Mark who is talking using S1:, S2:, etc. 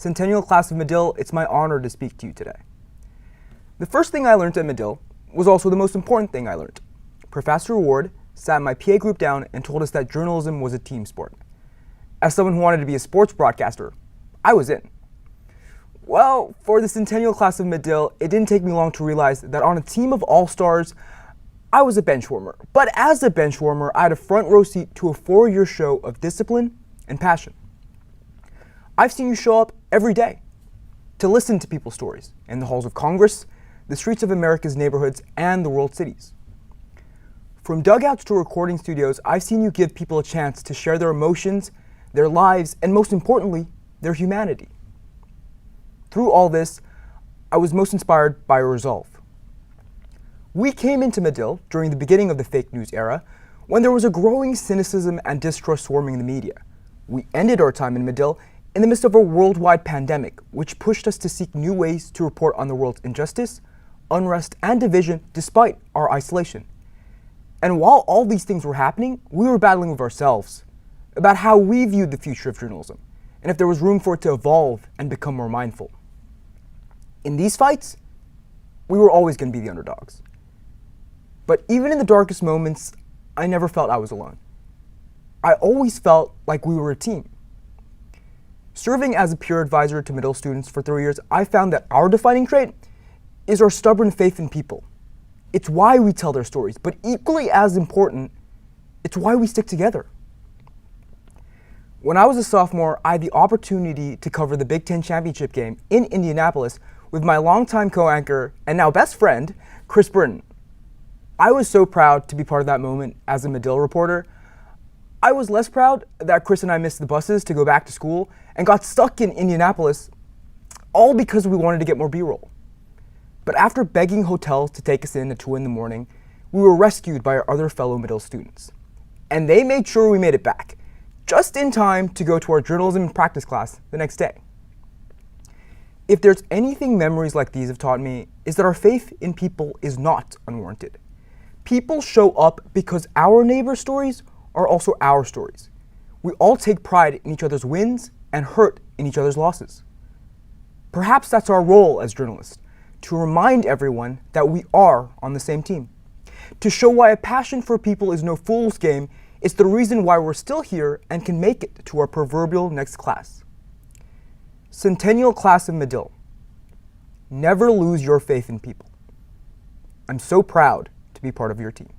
S1: Centennial class of Medill, it's my honor to speak to you today. The first thing I learned at Medill was also the most important thing I learned. Professor Ward sat my PA group down and told us that journalism was a team sport. As someone who wanted to be a sports broadcaster, I was in. Well, for the Centennial class of Medill, it didn't take me long to realize that on a team of all-stars, I was a bench warmer. But as a bench warmer, I had a front row seat to a 4-year show of discipline and passion. I've seen you show up every day to listen to people's stories in the halls of Congress, the streets of America's neighborhoods, and the world cities. From dugouts to recording studios, I've seen you give people a chance to share their emotions, their lives, and most importantly, their humanity. Through all this, I was most inspired by your resolve. We came into Medill during the beginning of the fake news era, when there was a growing cynicism and distrust swarming the media. We ended our time in Medill in the midst of a worldwide pandemic, which pushed us to seek new ways to report on the world's injustice, unrest, and division despite our isolation. And while all these things were happening, we were battling with ourselves about how we viewed the future of journalism, and if there was room for it to evolve and become more mindful. In these fights, we were always going to be the underdogs. But even in the darkest moments, I never felt I was alone. I always felt like we were a team. Serving as a peer advisor to Medill students for 3 years, I found that our defining trait is our stubborn faith in people. It's why we tell their stories, but equally as important, it's why we stick together. When I was a sophomore, I had the opportunity to cover the Big Ten championship game in Indianapolis with my longtime co-anchor and now best friend, Chris Britton. I was so proud to be part of that moment as a Medill reporter. I was less proud that Chris and I missed the buses to go back to school and got stuck in Indianapolis, all because we wanted to get more B-roll. But after begging hotels to take us in at 2 in the morning, we were rescued by our other fellow Medill students. And they made sure we made it back, just in time to go to our journalism and practice class the next day. If there's anything memories like these have taught me, is that our faith in people is not unwarranted. People show up because our neighbors' stories are also our stories. We all take pride in each other's wins and hurt in each other's losses. Perhaps that's our role as journalists, to remind everyone that we are on the same team. To show why a passion for people is no fool's game, it's the reason why we're still here and can make it to our proverbial next class. Centennial class of Medill, never lose your faith in people. I'm so proud to be part of your team.